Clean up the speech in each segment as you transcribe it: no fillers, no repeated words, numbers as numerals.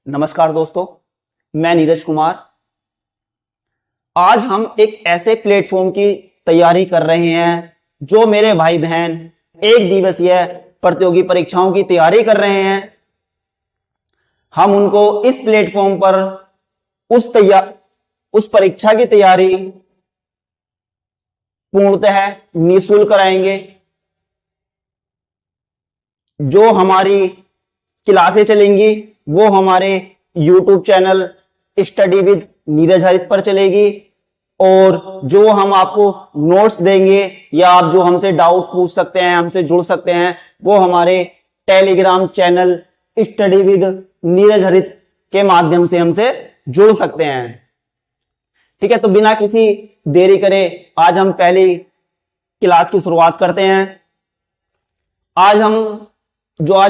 नमस्कार दोस्तों, मैं नीरज कुमार। आज हम एक ऐसे प्लेटफॉर्म की तैयारी कर रहे हैं जो मेरे भाई बहन एक दिवसीय प्रतियोगी परीक्षाओं की तैयारी कर रहे हैं। हम उनको इस प्लेटफॉर्म पर उस परीक्षा की तैयारी पूर्णतः निःशुल्क कराएंगे। जो हमारी क्लासें चलेंगी वो हमारे YouTube channel study with Neeraj हरित पर चलेगी, और जो हम आपको नोट्स देंगे या आप जो हमसे डाउट पूछ सकते हैं, हमसे जुड़ सकते हैं, वो हमारे Telegram channel study with Neeraj हरित के माध्यम से हमसे जुड़ सकते हैं। ठीक है, तो बिना किसी देरी करे आज हम पहली क्लास की शुरुआत करते हैं। आज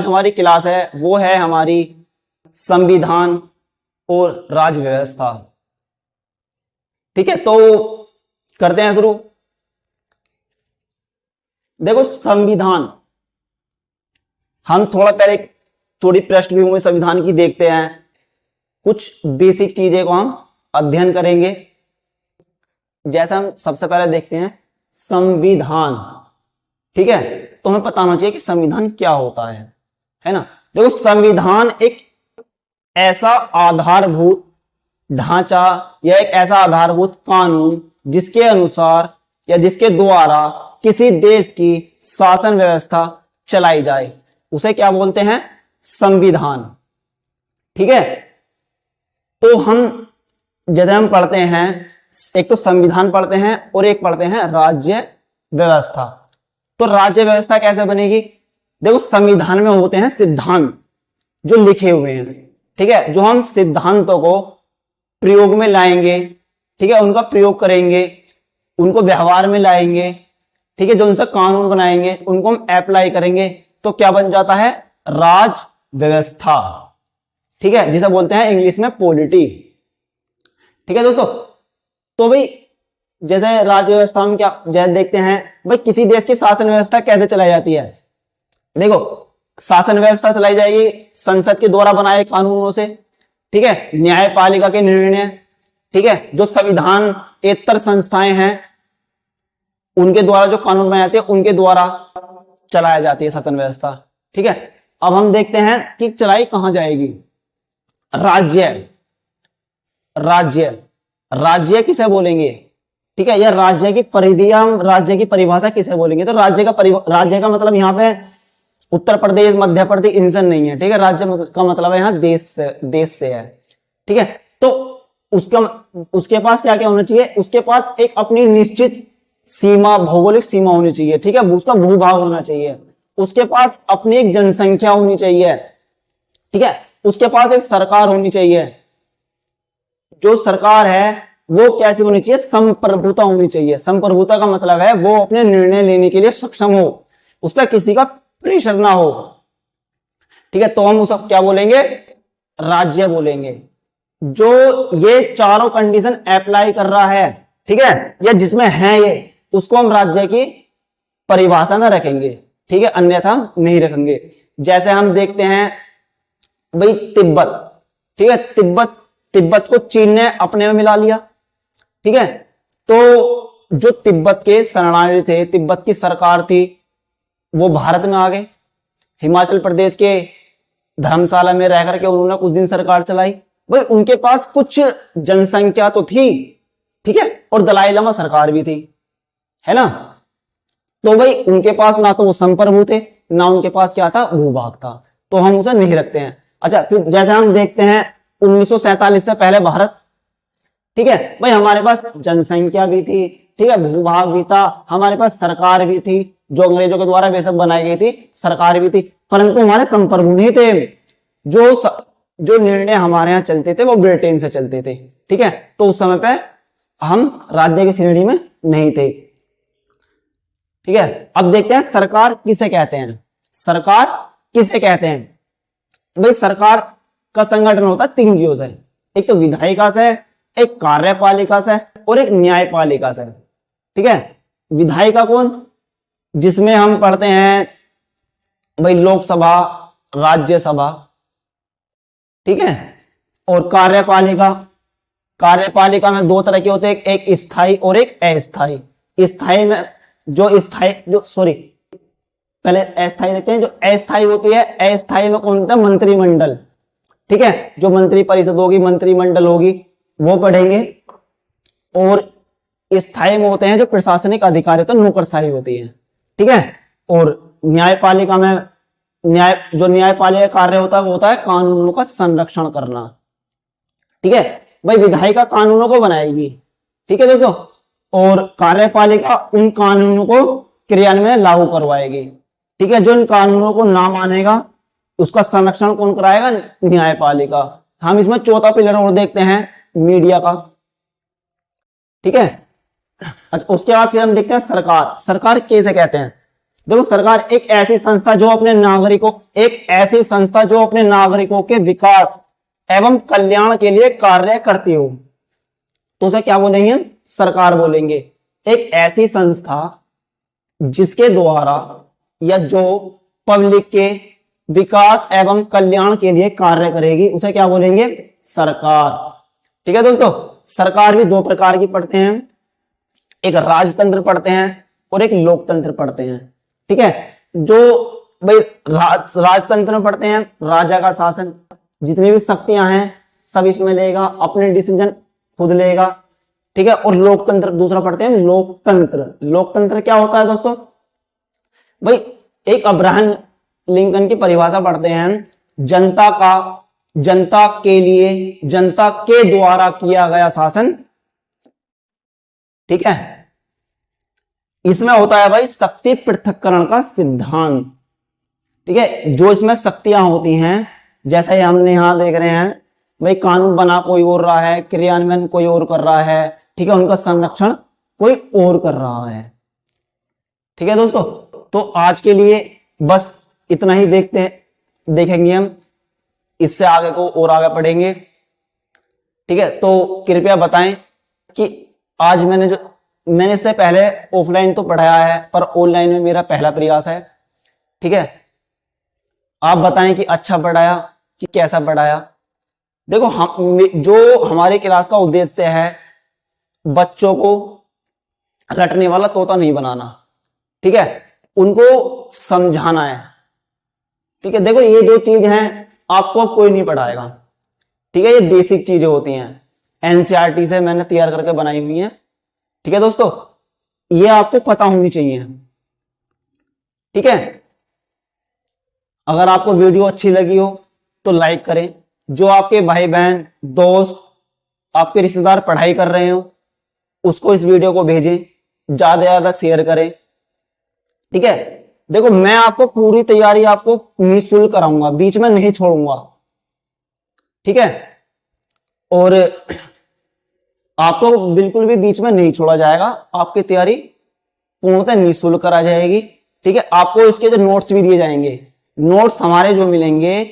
हमारी क्लास है वो है हमारी संविधान और राज्य व्यवस्था। ठीक है, तो करते हैं शुरू। देखो, संविधान, हम थोड़ी पृष्ठभूमि संविधान की देखते हैं। कुछ बेसिक चीजें को हम अध्ययन करेंगे। जैसा हम सबसे पहले देखते हैं संविधान। ठीक है, तो हमें पता होना चाहिए कि संविधान क्या होता है ना। देखो, संविधान एक ऐसा आधारभूत ढांचा या एक ऐसा आधारभूत कानून जिसके अनुसार या जिसके द्वारा किसी देश की शासन व्यवस्था चलाई जाए, उसे क्या बोलते हैं? संविधान। ठीक है, तो जैसे हम पढ़ते हैं, एक तो संविधान पढ़ते हैं और एक पढ़ते हैं राज्य व्यवस्था। तो राज्य व्यवस्था कैसे बनेगी? देखो, संविधान में होते हैं सिद्धांत जो लिखे हुए हैं। ठीक है, जो हम सिद्धांतों को प्रयोग में लाएंगे, ठीक है, उनका प्रयोग करेंगे, उनको व्यवहार में लाएंगे। ठीक है, जो उनसे कानून बनाएंगे, उनको हम अप्लाई करेंगे, तो क्या बन जाता है? राज व्यवस्था। ठीक है, जिसे बोलते हैं इंग्लिश में पॉलिटी। ठीक है दोस्तों, तो भाई जैसे राज्य व्यवस्था में क्या जैसे देखते हैं, भाई किसी देश की शासन व्यवस्था कैसे चलाई जाती है? देखो, शासन व्यवस्था चलाई जाएगी संसद के द्वारा बनाए कानूनों से। ठीक है, न्यायपालिका के निर्णय, ठीक है, जो संविधानेतर संस्थाएं हैं उनके द्वारा जो कानून बनाए जाते हैं उनके द्वारा चलाया जाती है शासन व्यवस्था। ठीक है, अब हम देखते हैं कि चलाई कहां जाएगी। राज्य किसे बोलेंगे? ठीक है, यह राज्य की परिधि, हम राज्य की परिभाषा किसे बोलेंगे? तो राज्य का मतलब यहाँ पे उत्तर प्रदेश, मध्य प्रदेश, इनसे नहीं है। ठीक है, राज्य का मतलब है यहाँ देश से है। ठीक है, तो उसके पास क्या क्या होना चाहिए? उसके पास एक अपनी निश्चित सीमा, भौगोलिक सीमा होनी चाहिए। ठीक है, उसका भूभाग होना चाहिए। उसके पास अपनी एक जनसंख्या होनी चाहिए। ठीक है, उसके पास एक सरकार होनी चाहिए। जो सरकार है वो कैसी होनी चाहिए? संप्रभुता होनी चाहिए। संप्रभुता का मतलब है वो अपने निर्णय लेने के लिए सक्षम हो, उस पर किसी का प्रेशर ना हो। ठीक है, तो हम उसे क्या बोलेंगे? राज्य बोलेंगे। जो ये चारों कंडीशन अप्लाई कर रहा है, ठीक है, या जिसमें है ये, उसको हम राज्य की परिभाषा में रखेंगे। ठीक है, अन्यथा नहीं रखेंगे। जैसे हम देखते हैं भाई तिब्बत। ठीक है, तिब्बत को चीन ने अपने में मिला लिया। ठीक है, तो जो तिब्बत के शरणार्थी थे, तिब्बत की सरकार थी, वो भारत में आ गए। हिमाचल प्रदेश के धर्मशाला में रह करके उन्होंने कुछ दिन सरकार चलाई। भाई उनके पास कुछ जनसंख्या तो थी, ठीक है, और दलाई लामा सरकार भी थी, है ना। तो भाई उनके पास ना तो वो संप्रभु थे, ना उनके पास क्या था? भूभाग था। तो हम उसे नहीं रखते हैं। अच्छा, फिर जैसे हम देखते हैं 1947 से पहले भारत, ठीक है, भाई हमारे पास जनसंख्या भी थी, ठीक है, भूभाग भी था, हमारे पास सरकार भी थी, जो अंग्रेजों के द्वारा बेशक बनाई गई थी, सरकार भी थी, परंतु हमारे संप्रभु नहीं थे। जो निर्णय हमारे यहाँ चलते थे वो ब्रिटेन से चलते थे। ठीक है, तो उस समय पे हम राज्य की श्रेणी में नहीं थे। ठीक है, अब देखते हैं सरकार किसे कहते हैं। सरकार किसे कहते हैं? भाई सरकार का संगठन होता है 3 चीजों से। एक तो विधायिका से, एक कार्यपालिका से और एक न्यायपालिका से। ठीक है, विधायिका कौन? जिसमें हम पढ़ते हैं भाई लोकसभा, राज्यसभा, ठीक है, और कार्यपालिका, कार्यपालिका में दो तरह के होते हैं, एक स्थायी और एक अस्थायी। स्थायी में पहले अस्थायी देखते हैं। जो अस्थायी होती है, अस्थायी में कौन होता है? मंत्रिमंडल। ठीक है, जो मंत्री परिषद होगी, मंत्रिमंडल होगी, वो पढ़ेंगे। और स्थायी में होते हैं जो प्रशासनिक अधिकारी, तो नौकरशाही होती है। ठीक है, और न्यायपालिका में जो न्यायपालिका कार्य होता है वो होता है कानूनों का संरक्षण करना। ठीक है भाई, विधायिका कानूनों को बनाएगी। ठीक है दोस्तों, और कार्यपालिका उन कानूनों को क्रियान्वयन लागू करवाएगी। ठीक है, जो इन कानूनों को ना मानेगा उसका संरक्षण कौन कराएगा? न्यायपालिका। हम इसमें चौथा पिलर और देखते हैं, मीडिया का। ठीक है, अच्छा उसके बाद फिर हम देखते हैं सरकार। सरकार कैसे कहते हैं? देखो, सरकार एक ऐसी संस्था जो अपने नागरिकों के विकास एवं कल्याण के लिए कार्य करती हो, तो उसे क्या बोलेंगे? सरकार बोलेंगे। एक ऐसी संस्था जिसके द्वारा या जो पब्लिक के विकास एवं कल्याण के लिए कार्य करेगी, उसे क्या बोलेंगे? सरकार। ठीक है दोस्तों, सरकार भी दो प्रकार की पढ़ते हैं, एक राजतंत्र पढ़ते हैं और एक लोकतंत्र पढ़ते हैं। ठीक है, जो भाई राजतंत्र में पढ़ते हैं, राजा का शासन, जितनी भी शक्तियां हैं सब इसमें लेगा, अपने डिसीजन खुद लेगा। ठीक है, और लोकतंत्र दूसरा पढ़ते हैं, लोकतंत्र। लोकतंत्र क्या होता है दोस्तों? भाई एक अब्राहम लिंकन की परिभाषा पढ़ते हैं, जनता के लिए, जनता के द्वारा किया गया शासन। ठीक है, इसमें होता है भाई शक्ति पृथक्करण का सिद्धांत। ठीक है, जो इसमें शक्तियां होती हैं, जैसे हमने यहां देख रहे हैं भाई, कानून बना कोई और रहा है, क्रियान्वयन कोई और कर रहा है। ठीक है, उनका संरक्षण कोई और कर रहा है। ठीक है दोस्तों, तो आज के लिए बस इतना ही देखेंगे हम, इससे आगे को और आगे पढ़ेंगे। ठीक है, तो कृपया बताएं कि आज मैंने इससे पहले ऑफलाइन तो पढ़ाया है, पर ऑनलाइन में मेरा पहला प्रयास है। ठीक है, आप बताएं कि अच्छा पढ़ाया कि कैसा पढ़ाया। देखो, जो हमारे क्लास का उद्देश्य है, बच्चों को रटने वाला तोता नहीं बनाना। ठीक है, उनको समझाना है। ठीक है, देखो ये जो चीज है आपको कोई नहीं पढ़ाएगा। ठीक है, ये बेसिक चीजें होती हैं, एनसीईआरटी से मैंने तैयार करके बनाई हुई हैं। ठीक है दोस्तों, ये आपको पता होनी चाहिए। ठीक है, अगर आपको वीडियो अच्छी लगी हो तो लाइक करें। जो आपके भाई बहन, दोस्त, आपके रिश्तेदार पढ़ाई कर रहे हो, उसको इस वीडियो को भेजें, ज्यादा से ज्यादा शेयर करें। ठीक है, देखो मैं आपको पूरी तैयारी आपको निःशुल्क कराऊंगा, बीच में नहीं छोड़ूंगा। ठीक है, और आपको बिल्कुल भी बीच में नहीं छोड़ा जाएगा, आपकी तैयारी पूर्णतः निःशुल्क करा जाएगी। ठीक है, आपको इसके जो नोट्स भी दिए जाएंगे, नोट्स हमारे जो मिलेंगे,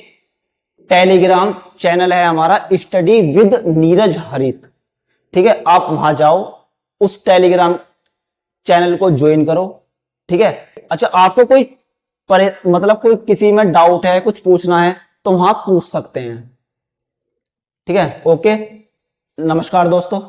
टेलीग्राम चैनल है हमारा, स्टडी विद नीरज हरित। ठीक है, आप वहां जाओ, उस टेलीग्राम चैनल को ज्वाइन करो। ठीक है, अच्छा आपको कोई कोई किसी में डाउट है, कुछ पूछना है तो वहां पूछ सकते हैं। ठीक है, ओके, नमस्कार दोस्तों।